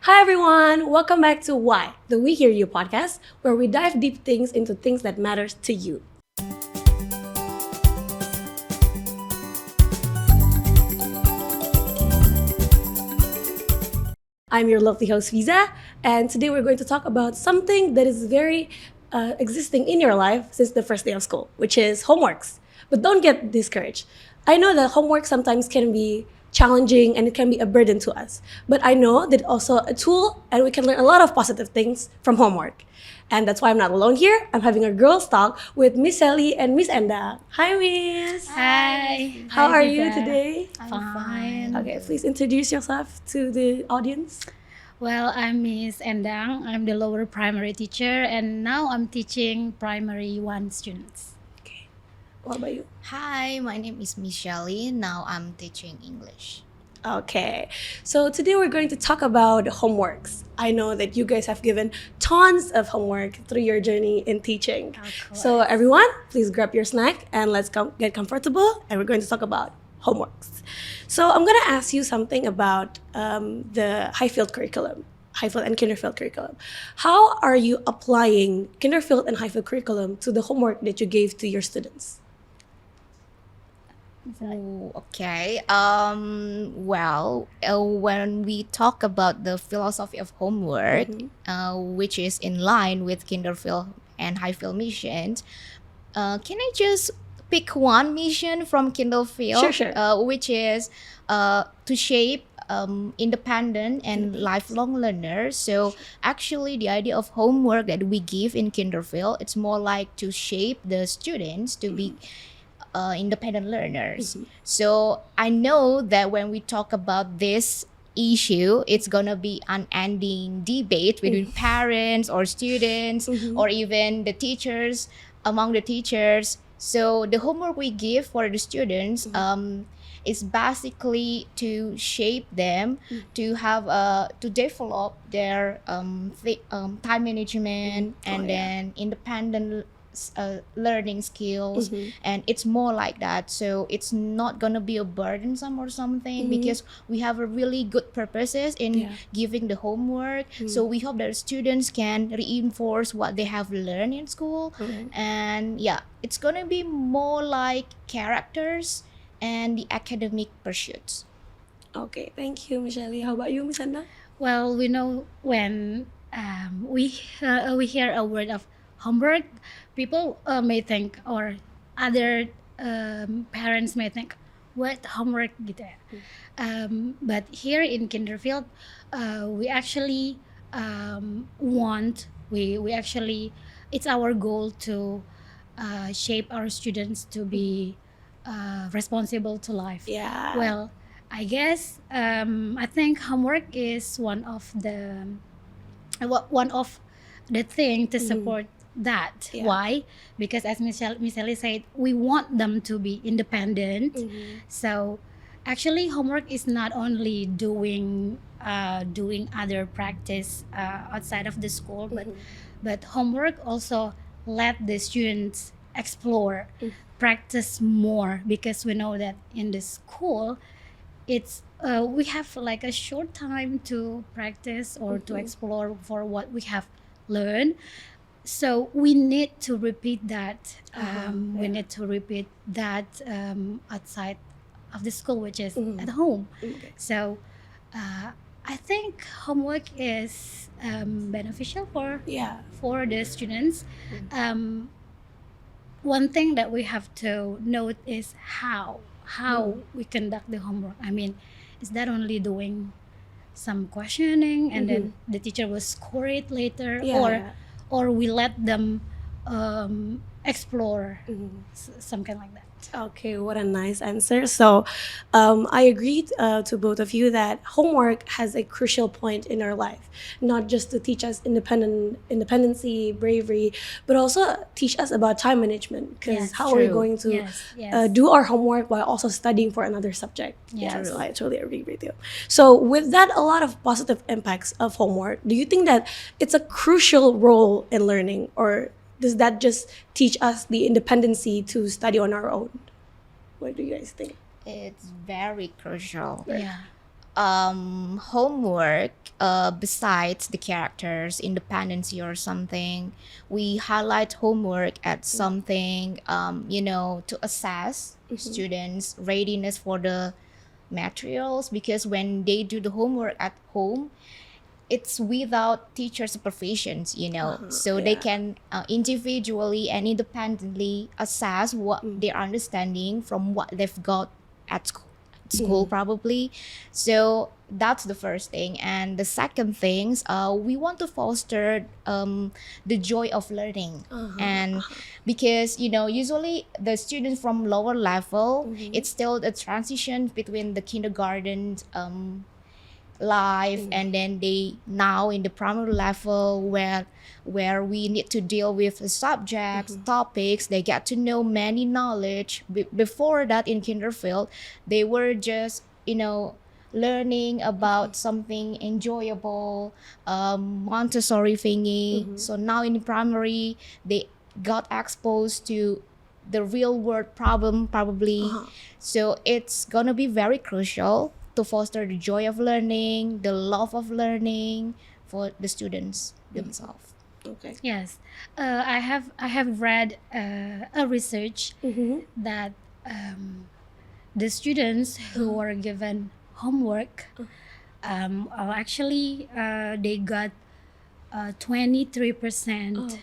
Hi everyone, welcome back to Why, the We Hear You podcast, where we dive deep things into things that matters to you. I'm your lovely host Feeza, and today we're going to talk about something that is very existing in your life since the first day of school, which is homeworks. But don't get discouraged. I know that homework sometimes can be challenging and it can be a burden to us, but I know that also a tool and we can learn a lot of positive things from homework. And that's why I'm not alone here. I'm having a girls' talk with Miss Shelly and Miss Endang. Hi, Miss. Hi. How Hi, are you Vera. today? Fine. Okay, please introduce yourself to the audience. Well, I'm Miss Endang. I'm the lower primary teacher, and now I'm teaching primary 1 students. Okay. What about you? Hi, my name is Miss Shelly. Now I'm teaching English. Okay, so today we're going to talk about homeworks. I know that you guys have given tons of homework through your journey in teaching. So everyone, please grab your snack and let's get comfortable, and we're going to talk about homeworks. So I'm going to ask you something about the Highfield curriculum. Highfield and Kinderfield curriculum. How are you applying Kinderfield and Highfield curriculum to the homework that you gave to your students? Ooh, okay. When we talk about the philosophy of homework, which is in line with Kinderfield and Highfield missions, can I just pick one mission from Kinderfield? Sure. Which is to shape independent and lifelong learners. So actually, the idea of homework that we give in Kinderfield, it's more like to shape the students to be independent learners. So I know that when we talk about this issue, it's gonna be an unending debate between parents or students or even the teachers, among the teachers. So the homework we give for the students is basically to shape them to have to develop their time management and then independent learning skills, and it's more like that. So it's not gonna be a burdensome or something because we have a really good purposes in giving the homework. So we hope that students can reinforce what they have learned in school, and it's gonna be more like characters and the academic pursuits. Okay, thank you, Michelle. How about you, Miss Anna? Well, we know when we hear a word of homework, people may think, or other parents may think, what homework gitu ya. But here in Kinderfield, we actually we actually, it's our goal to shape our students to be responsible to life. Yeah. Well, I guess I think homework is one of the thing to support that. Why? Because as Miss Ellie said, we want them to be independent. So actually homework is not only doing other practice outside of the school, but homework also let the students explore, practice more, because we know that in the school it's we have like a short time to practice or to explore for what we have learned. So we need to repeat that. We need to repeat that outside of the school, which is at home. So I think homework is beneficial for the students. One thing that we have to note is how we conduct the homework. I mean, is that only doing some questioning and then the teacher will score it later, or we let them explore something like that. Okay, what a nice answer. So I agree to both of you that homework has a crucial point in our life, not just to teach us independency, bravery, but also teach us about time management, because how are we going to do our homework while also studying for another subject? So I totally agree with you. So with that, a lot of positive impacts of homework, do you think that it's a crucial role in learning, or does that just teach us the independency to study on our own? What do you guys think? It's very crucial. homework, besides the characters independency or something, we highlight homework at something, to assess students readiness for the materials, because when they do the homework at home, it's without teacher supervisions, so they can individually and independently assess what they're understanding from what they've got at school probably. So that's the first thing. And the second things, we want to foster the joy of learning. And because usually the students from lower level, it's still the transition between the kindergarten life, and then they now in the primary level where we need to deal with subjects, topics. They get to know many knowledge. Before that, in Kinderfield, they were just learning about something enjoyable, Montessori thingy. So now in primary, they got exposed to the real world problem probably. So it's gonna be very crucial to foster the joy of learning, the love of learning for the students themselves. Okay. Yes, I have read a research that the students who were given homework, actually they got 23%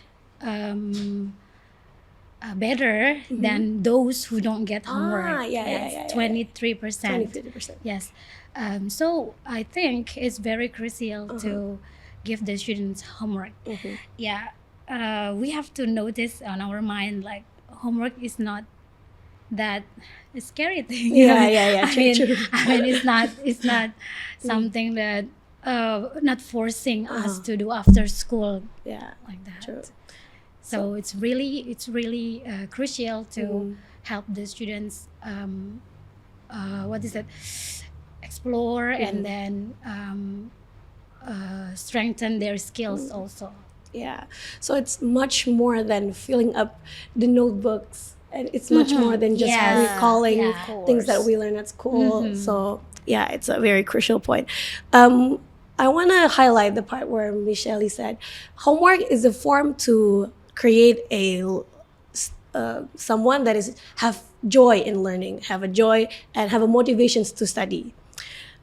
better than those who don't get homework. yeah. 23%. 50%. Yes. So I think it's very crucial to give the students homework. Yeah. We have to notice on our mind, like, homework is not that scary thing. Yeah. I True, mean, true. it's not something that not forcing us to do after school Yeah. like that. True. So it's really crucial to help the students explore and then strengthen their skills also. Yeah. So it's much more than filling up the notebooks, and it's much more than just Yeah. recalling Yeah. things that we learn at school. So yeah, it's a very crucial point. I want to highlight the part where Miss Shelly said homework is a form to create someone that is have joy in learning, have a joy and have a motivations to study.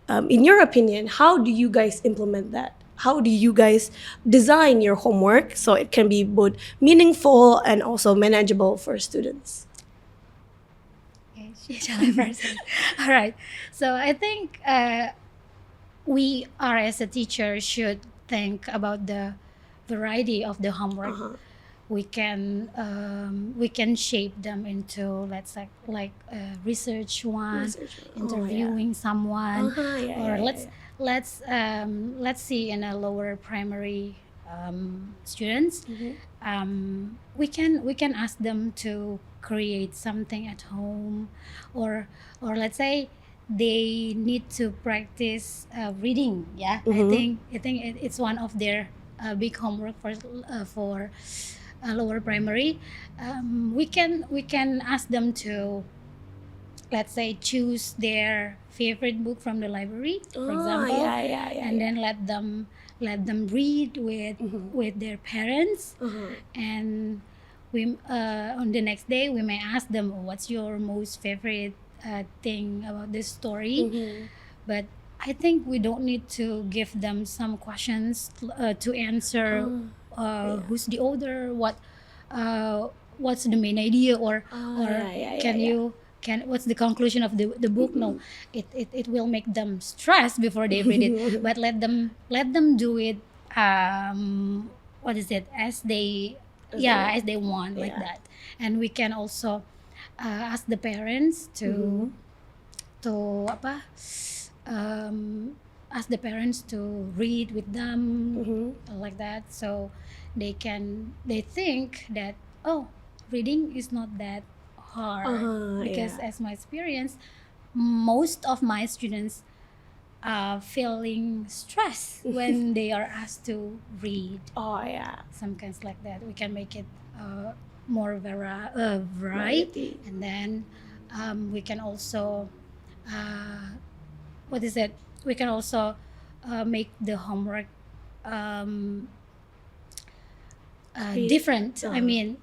In your opinion, how do you guys implement that? How do you guys design your homework so it can be both meaningful and also manageable for students? Okay, shall I first? All right. So I think we are, as a teacher, should think about the variety of the homework. We can shape them into, let's say, like research one, interviewing someone, or let's see in a lower primary students. We can ask them to create something at home, or let's say they need to practice reading. Yeah, it's one of their big homework for lower primary. We can ask them to, let's say, choose their favorite book from the library, for example, and then let them read with their parents, and we on the next day we may ask them, "Oh, what's your most favorite thing about this story?" But I think we don't need to give them some questions to answer. Who's the author? What's the main idea? Or what's the conclusion of the book? No, it will make them stressed before they read it. But let them do it. As they want, like that. And we can also ask the parents to ask the parents to read with them, like that, so they think that, oh, reading is not that hard, because as my experience, most of my students are feeling stressed when they are asked to read. Some kinds like that. We can make it more variety, and then we can also we can also make the homework um, different. I mean,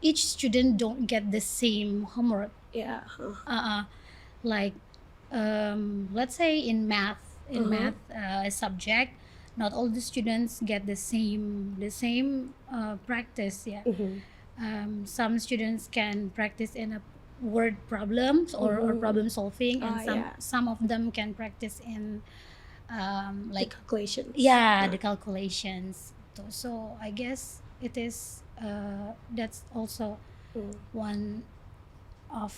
each student don't get the same homework. Yeah. Like let's say in math, subject, not all the students get the same practice. Yeah. Some students can practice in a word problems or problem solving, and some of them can practice in like the calculations. Yeah, the calculations. So I guess it is that's also one of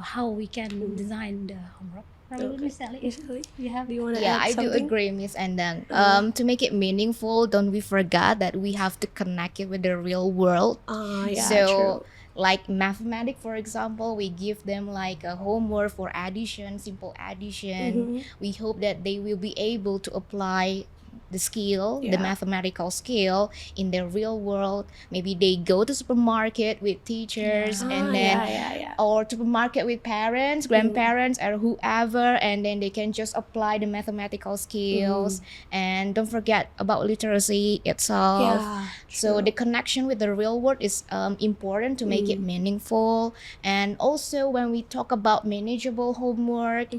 how we can design the homework. Probably Miss Shelly, you have. Do you want to Yeah, add I do something? agree, Miss Endang. To make it meaningful, don't we forget that we have to connect it with the real world. Yeah, So, true. like mathematics, for example, we give them like a homework for addition, simple addition. We hope that they will be able to apply the skill, the mathematical skill in the real world. Maybe they go to supermarket with teachers and then or supermarket with parents, grandparents or whoever, and then they can just apply the mathematical skills. And don't forget about literacy itself. So the connection with the real world is important to make it meaningful. And also when we talk about manageable homework,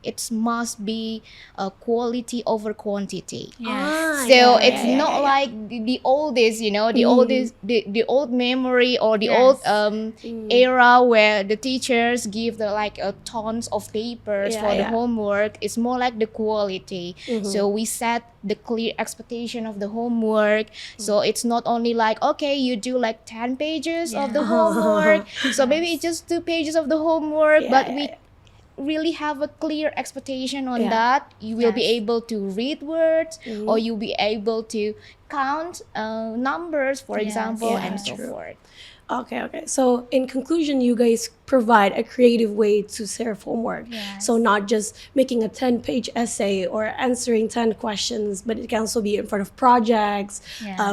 it must be quality over quantity. So it's not like the oldest, you know, the oldest, the old memory or the old era where the teachers give the like tons of papers for the homework. It's more like the quality. So we set the clear expectation of the homework. So it's not only like, okay, you do like 10 pages of the homework. So maybe it's just 2 pages of the homework, but we really have a clear expectation on that. You will be able to read words or you'll be able to count numbers, for example, and so forth. Okay. So in conclusion, you guys provide a creative way to serve homework. So not just making a 10-page essay or answering 10 questions, but it can also be in front of projects,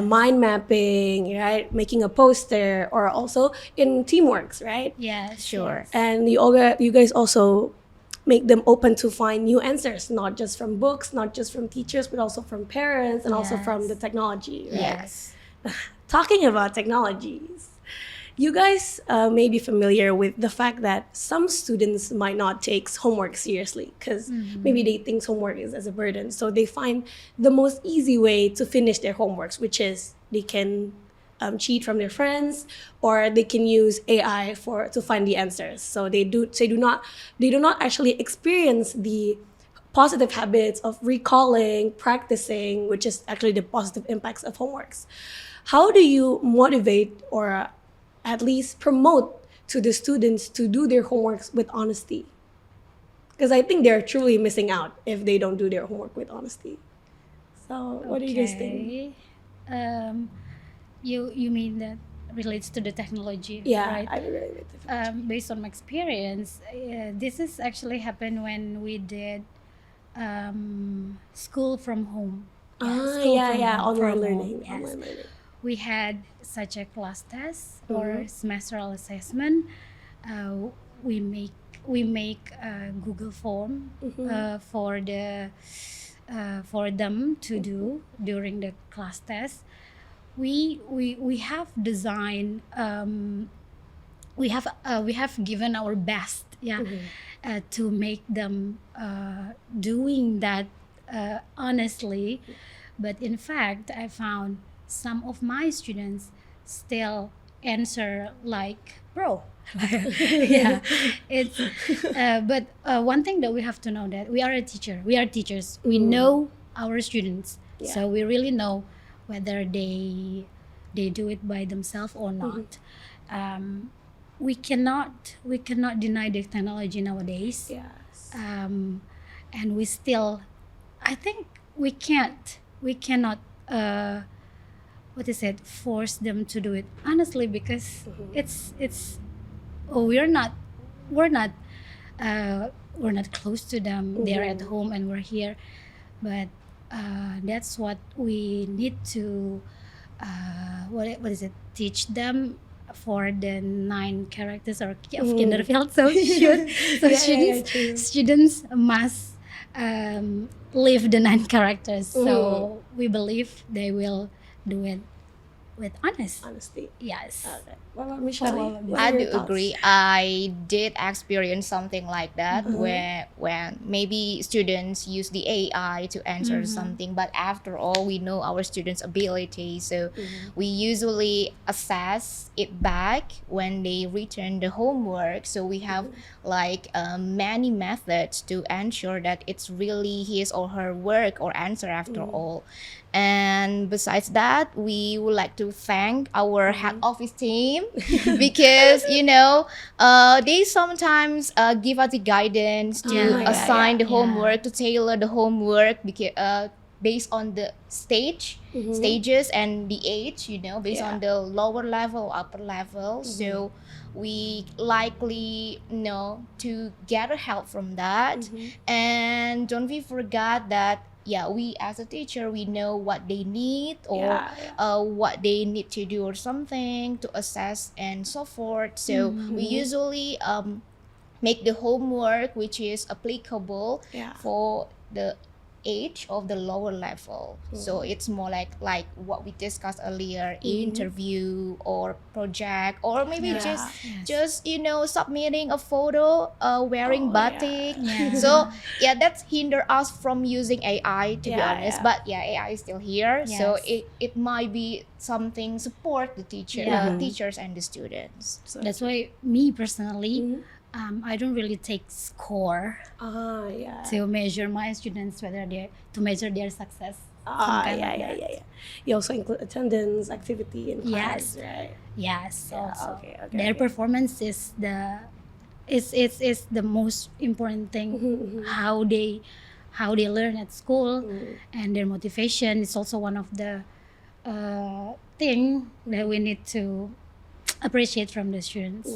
mind mapping, right? Making a poster, or also in teamworks, right? Yeah, Sure. And you guys also make them open to find new answers, not just from books, not just from teachers, but also from parents and also from the technology. Right? Yes. Talking about technologies, you guys may be familiar with the fact that some students might not take homework seriously because maybe they think homework is as a burden. So they find the most easy way to finish their homeworks, which is they can cheat from their friends, or they can use AI to find the answers. So they do not actually experience the positive habits of recalling, practicing, which is actually the positive impacts of homeworks. How do you motivate or at least promote to the students to do their homeworks with honesty? Because I think they're truly missing out if they don't do their homework with honesty. So what do you guys think? You mean that relates to the technology? Yeah, right? I relate with it. Based on my experience, this is actually happened when we did school from home. Online learning. Yes. Online learning. We had such a class test or semestral assessment. We make a Google form for them to do during the class test. We have designed. We have given our best, to make them doing that honestly. But in fact, I found some of my students still answer like bro. It's but one thing that we have to know, that we are teachers, we know our students, so we really know whether they do it by themselves or not. We cannot deny the technology nowadays. And we still, I think we cannot force them to do it honestly, because we're not close to them. They're at home and we're here, but that's what we need to teach them for the 9 characters of Kinderfield. So students must live the 9 characters. So we believe they will do it with Honesty. Yes. Okay. What about Michelle? What I are do your thoughts? agree. I did experience something like that where when maybe students use the AI to answer something, but after all, we know our students' ability, so we usually assess it back when they return the homework. So we have like many methods to ensure that it's really his or her work or answer after all. And besides that, we would like to thank our head office team because they sometimes give us the guidance to Yeah, assign the yeah. homework, to tailor the homework because based on the stages and the age, based on the lower level, upper level. So we likely to gather help from that. And don't we forget that we as a teacher, we know what they need or what they need to do or something to assess and so forth. So we usually make the homework which is applicable for the age of the lower level. So it's more like what we discussed earlier, interview or project, or maybe just submitting a photo wearing batik. So that's hinder us from using AI, to be honest. But AI is still here, so it might be something support the teachers and the students. So, That's why me personally, I don't really take score to measure my students whether to measure their success. You also include attendance, activity in class, right? Yes. Also, Okay, their performance is is the most important thing. How they learn at school, and their motivation is also one of the thing that we need to appreciate from the students.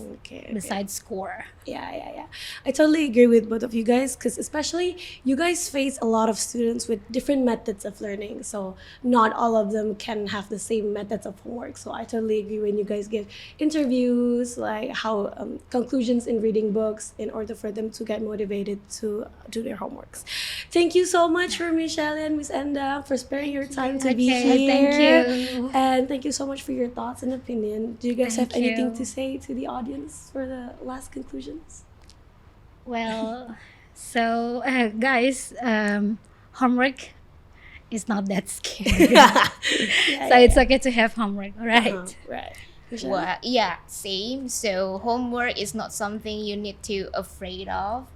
Besides score. I totally agree with both of you guys, because especially you guys face a lot of students with different methods of learning, so not all of them can have the same methods of homework. So I totally agree when you guys give interviews, like how conclusions in reading books in order for them to get motivated to do their homeworks. Thank you so much for Miss Shelly and Miss Endang for sparing your time to be here. Thank you. And thank you so much for your thoughts and opinion. Do you guys have Thank anything you. to say to the audience for the last conclusions? Well, so guys, homework is not that scary. So it's okay to have homework, all right? Right. Well, same. So homework is not something you need to afraid of.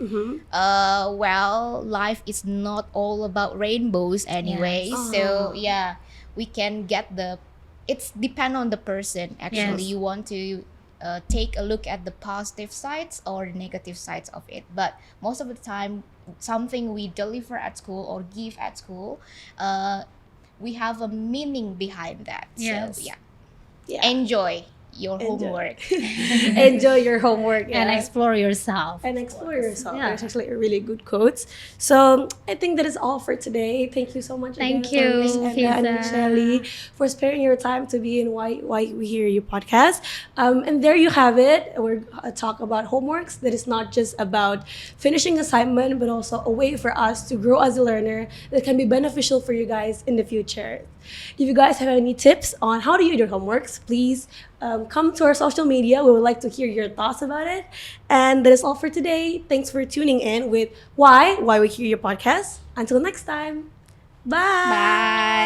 Well, life is not all about rainbows anyway. Yes. So we can get it's depend on the person. Actually, Yes. you want to take a look at the positive sides or the negative sides of it. But most of the time, something we deliver at school or give at school, we have a meaning behind that. Yes. So enjoy your homework. Enjoy your homework And explore yourself. and explore yourself. Yeah. That's actually a really good quote. So I think that is all for today. Thank you so much. Thank again for you, Miss Endang and Miss Feeza. Shelly, for sparing your time to be in Why We Hear You podcast. And there you have it. We're talk about homeworks. That is not just about finishing assignment, but also a way for us to grow as a learner that can be beneficial for you guys in the future. If you guys have any tips on how to do your homeworks, please come to our social media. We would like to hear your thoughts about it. And that is all for today. Thanks for tuning in with Why We Hear Your podcast. Until next time. Bye. Bye.